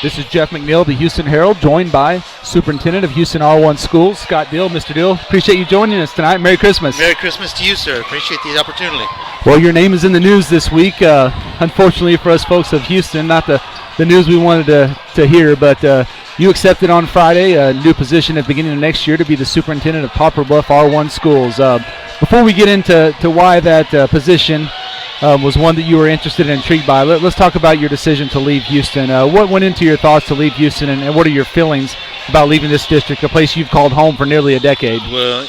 This is Jeff McNeil, the Houston Herald, joined by Superintendent of Houston R-1 Schools, Scott Dill. Mr. Dill, appreciate you joining us tonight. Merry Christmas. Merry Christmas to you, sir. Appreciate the opportunity. Well, your name is in the news this week. Unfortunately for us folks of Houston, not the news we wanted to hear, but you accepted on Friday a new position at the beginning of next year to be the Superintendent of Poplar Bluff R-1 Schools. Before we get into why that position was one that you were interested and intrigued by, let's talk about your decision to leave Houston. What went into your thoughts to leave Houston, and what are your feelings about leaving this district, a place you've called home for nearly a decade? Well,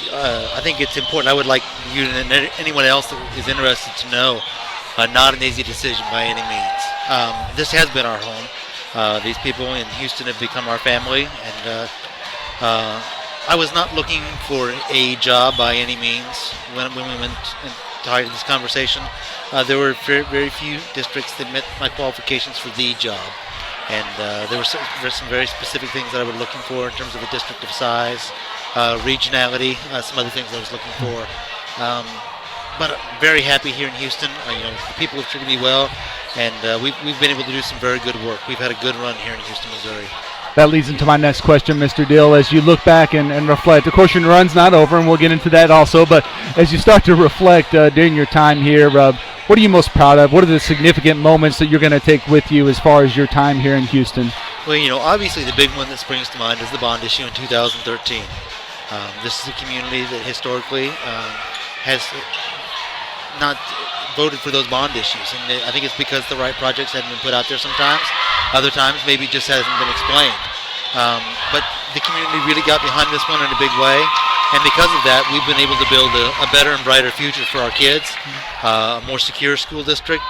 I think it's important. I would like you and anyone else that is interested to know, not an easy decision by any means. This has been our home. These people in Houston have become our family, and I was not looking for a job by any means when we went and started this conversation. There were very few districts that met my qualifications for the job, and there were some very specific things that I was looking for in terms of a district of size, regionality, some other things I was looking for. But I'm very happy here in Houston. The people have treated me well, and we've been able to do some very good work. We've had a good run here in Houston, Missouri. That leads into my next question, Mr. Dill. As you look back and reflect, of course your run's not over, and we'll get into that also, but as you start to reflect during your time here, what are you most proud of? What are the significant moments that you're going to take with you as far as your time here in Houston? Well, obviously the big one that springs to mind is the bond issue in 2013. This is a community that historically has not voted for those bond issues, and I think it's because the right projects hadn't been put out there sometimes. Other times maybe it just hasn't been explained. But the community really got behind this one in a big way, and because of that we've been able to build a better and brighter future for our kids, a more secure school district,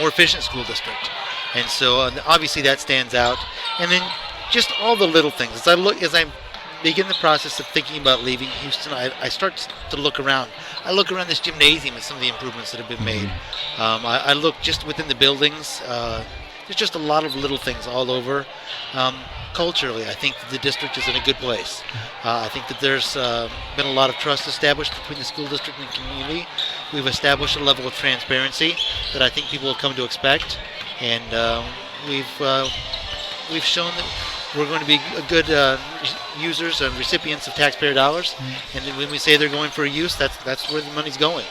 more efficient school district. And so obviously that stands out. And then just all the little things. As I begin the process of thinking about leaving Houston, I start to look around. I look around this gymnasium and some of the improvements that have been made. I look just within the buildings. There's just a lot of little things all over. Culturally, I think the district is in a good place. I think that there's been a lot of trust established between the school district and the community. We've established a level of transparency that I think people will come to expect, and we've shown that we're going to be good users and recipients of taxpayer dollars, and when we say they're going for a use, that's where the money's going.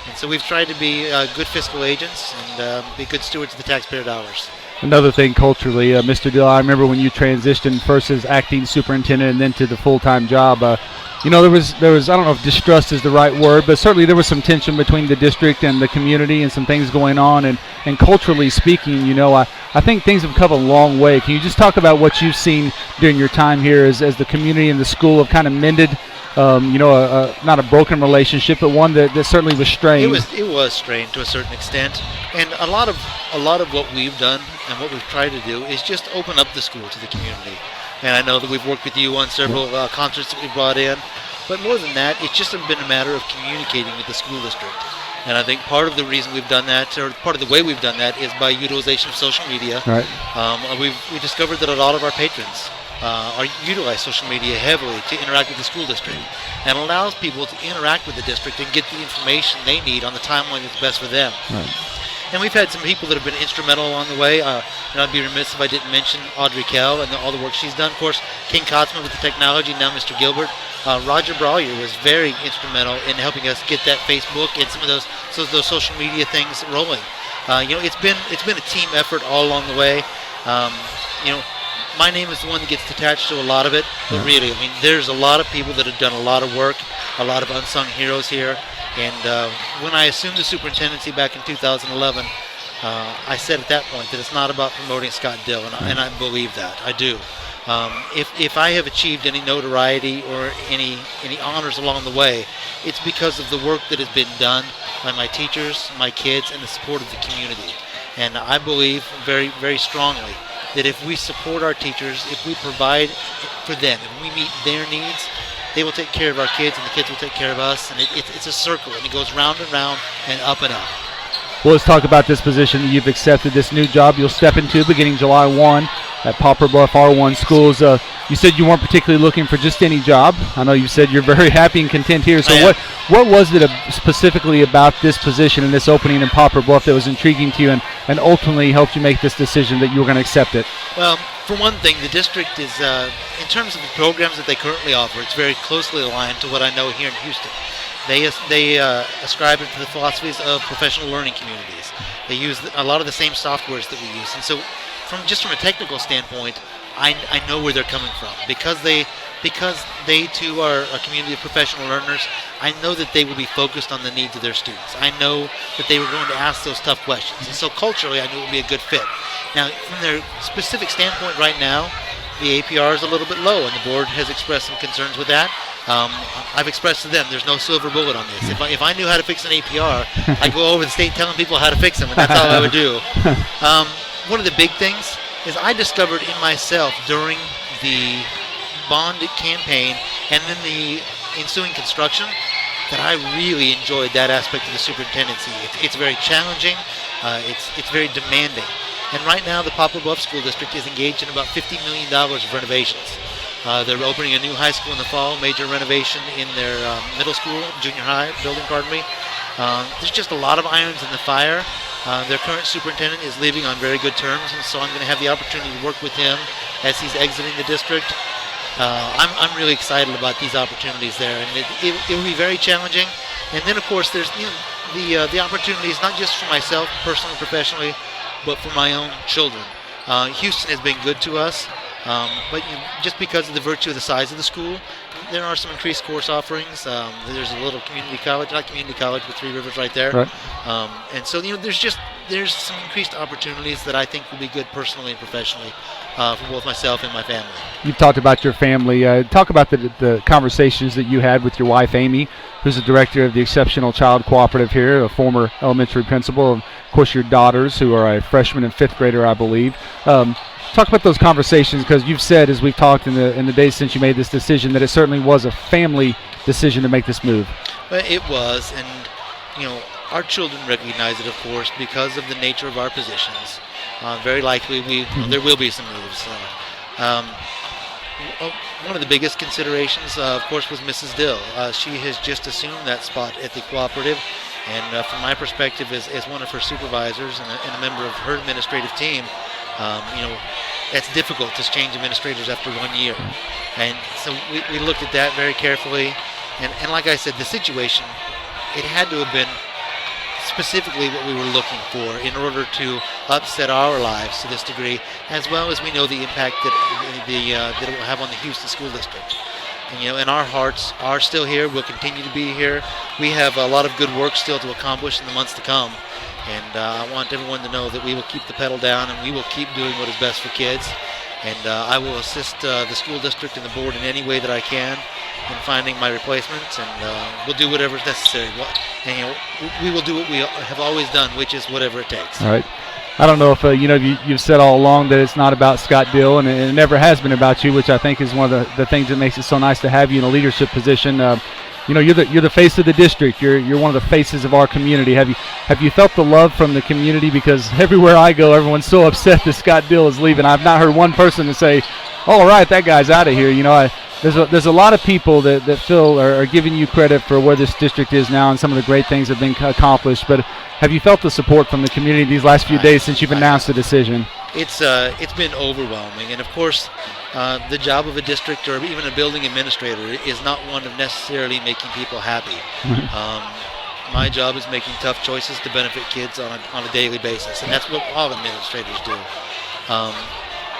And so we've tried to be good fiscal agents and be good stewards of the taxpayer dollars. Another thing culturally, Mr. Dill, I remember when you transitioned first as acting superintendent and then to the full-time job. There was I don't know if distrust is the right word, but certainly there was some tension between the district and the community and some things going on. And culturally speaking, I think things have come a long way. Can you just talk about what you've seen during your time here as the community and the school have kind of mended, not a broken relationship, but one that certainly was strained? It was strained to a certain extent, and a lot of what we've done and what we've tried to do is just open up the school to the community. And I know that we've worked with you on several concerts that we brought in, but more than that, it's just been a matter of communicating with the school district. And I think part of the reason we've done that, or part of the way we've done that, is by utilization of social media. Right. We discovered that a lot of our patrons utilize social media heavily to interact with the school district, and allows people to interact with the district and get the information they need on the timeline that's best for them. Right. And we've had some people that have been instrumental along the way. And I'd be remiss if I didn't mention Audrey Kell and all the work she's done. Of course, King Kotzman with the technology, now Mr. Gilbert. Roger Brawyer was very instrumental in helping us get that Facebook and some of those social media things rolling. It's been a team effort all along the way. My name is the one that gets attached to a lot of it, but really, there's a lot of people that have done a lot of work, a lot of unsung heroes here. And when I assumed the superintendency back in 2011, I said at that point that it's not about promoting Scott Dill, and I believe that. I do. If I have achieved any notoriety or any honors along the way, it's because of the work that has been done by my teachers, my kids, and the support of the community. And I believe very, very strongly that if we support our teachers, if we provide for them, if we meet their needs, they will take care of our kids, and the kids will take care of us, and it's a circle, and it goes round and round and up and up. Well, let's talk about this position that you've accepted, this new job you'll step into beginning July 1 at Poplar Bluff R-1 Schools. You said you weren't particularly looking for just any job. I know you said you're very happy and content here. So what was it specifically about this position and this opening in Poplar Bluff that was intriguing to you, and and ultimately helped you make this decision that you were going to accept it? Well, for one thing, the district is, in terms of the programs that they currently offer, it's very closely aligned to what I know here in Houston. They ascribe it to the philosophies of professional learning communities. They use a lot of the same softwares that we use, and so from a technical standpoint, I know where they're coming from because they too are a community of professional learners. I know that they will be focused on the needs of their students. I know that they were going to ask those tough questions, and so culturally, I knew it would be a good fit. Now, from their specific standpoint, right now, the APR is a little bit low, and the board has expressed some concerns with that. I've expressed to them there's no silver bullet on this. If I knew how to fix an APR, I'd go over the state telling people how to fix them, and that's all I would do. One of the big things is I discovered in myself during the bond campaign and then the ensuing construction that I really enjoyed that aspect of the superintendency. It's very challenging. It's very demanding. And right now, the Poplar Bluff School District is engaged in about $50 million of renovations. They're opening a new high school in the fall, major renovation in their middle school, junior high building, there's just a lot of irons in the fire. Their current superintendent is leaving on very good terms, and so I'm going to have the opportunity to work with him as he's exiting the district. I'm really excited about these opportunities there, and it will be very challenging. And then, of course, there's the opportunities not just for myself, personally and professionally, but for my own children. Houston has been good to us, but just because of the virtue of the size of the school, there are some increased course offerings. There's a little community college, not community college, but Three Rivers right there. Right. And so, there's some increased opportunities that I think will be good personally and professionally for both myself and my family. You've talked about your family. Talk about the conversations that you had with your wife, Amy, who's the director of the Exceptional Child Cooperative here, a former elementary principal. Of course, your daughters, who are a freshman and fifth grader, I believe. Talk about those conversations, because you've said, as we've talked in the days since you made this decision, that it certainly was a family decision to make this move. Well, it was, and our children recognize it, of course, because of the nature of our positions. Very likely, there will be some moves. One of the biggest considerations, of course, was Mrs. Dill. She has just assumed that spot at the cooperative, and from my perspective, as one of her supervisors and a member of her administrative team, it's difficult to change administrators after 1 year. And so we looked at that very carefully. And like I said, the situation, it had to have been specifically what we were looking for in order to upset our lives to this degree, as well as we know the impact that it will have on the Houston School District. And our hearts are still here. We'll continue to be here. We have a lot of good work still to accomplish in the months to come. And I want everyone to know that we will keep the pedal down and we will keep doing what is best for kids. And I will assist the school district and the board in any way that I can in finding my replacements, and we'll do whatever is necessary. And we will do what we have always done, which is whatever it takes. All right. I don't know if you've said all along that it's not about Scott Dill, and it never has been about you, which I think is one of the things that makes it so nice to have you in a leadership position. You're the face of the district. You're one of the faces of our community. Have you felt the love from the community? Because everywhere I go, everyone's so upset that Scott Dill is leaving. I've not heard one person to say, "All right, that guy's out of here." There's a lot of people that feel are giving you credit for where this district is now and some of the great things that have been accomplished. But have you felt the support from the community these last few days since you've announced the decision? It's been overwhelming, and of course, the job of a district or even a building administrator is not one of necessarily making people happy. My job is making tough choices to benefit kids on a daily basis, and that's what all administrators do.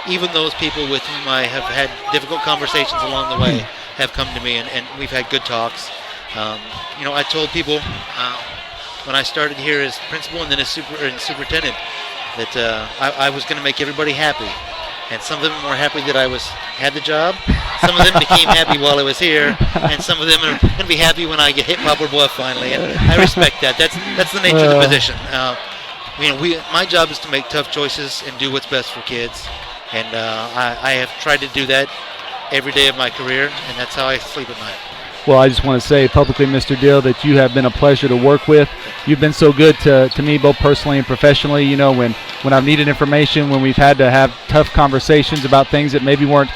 Even those people with whom I have had difficult conversations along the way have come to me, and we've had good talks. I told people when I started here as principal and then as superintendent that I was going to make everybody happy. And some of them were happy that I had the job. Some of them became happy while I was here, and some of them are going to be happy when I hit Poplar Bluff finally. And I respect that. That's the nature of the position. My job is to make tough choices and do what's best for kids. And I have tried to do that every day of my career, and that's how I sleep at night. Well, I just want to say publicly, Mr. Dill, that you have been a pleasure to work with. You've been so good to me, both personally and professionally. When I've needed information, when we've had to have tough conversations about things that maybe weren't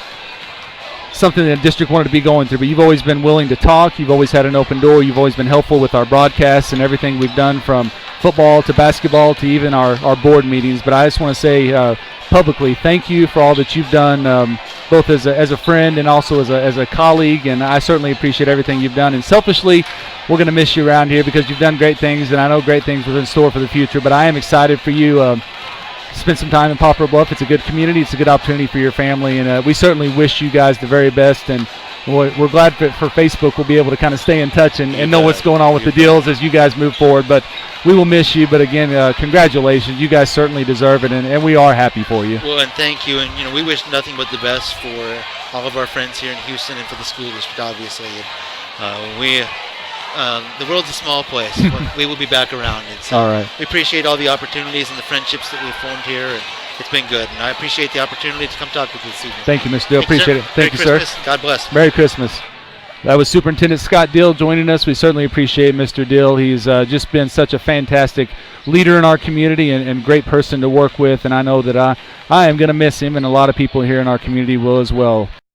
something that the district wanted to be going through, but you've always been willing to talk. You've always had an open door. You've always been helpful with our broadcasts and everything we've done from football to basketball to even our board meetings. But I just want to say publicly, thank you for all that you've done, both as a friend and also as a colleague, and I certainly appreciate everything you've done. And selfishly, we're going to miss you around here because you've done great things, and I know great things are in store for the future. But I am excited for you to spend some time in Poplar Bluff. It's a good community. It's a good opportunity for your family, and we certainly wish you guys the very best. And we're glad for Facebook we'll be able to kind of stay in touch and know what's going on with the deals as you guys move forward. But we will miss you. But again, congratulations. You guys certainly deserve it, and we are happy for you. Well, and thank you. And, we wish nothing but the best for all of our friends here in Houston and for the school district, obviously. The world's a small place. We will be back around. And so all right. We appreciate all the opportunities and the friendships that we've formed here. And it's been good, and I appreciate the opportunity to come talk with you this evening. Thank you, Mr. Dill. Appreciate it. Thank you, sir. Merry Christmas. God bless. Merry Christmas. That was Superintendent Scott Dill joining us. We certainly appreciate Mr. Dill. He's just been such a fantastic leader in our community and great person to work with, and I know that I am going to miss him, and a lot of people here in our community will as well.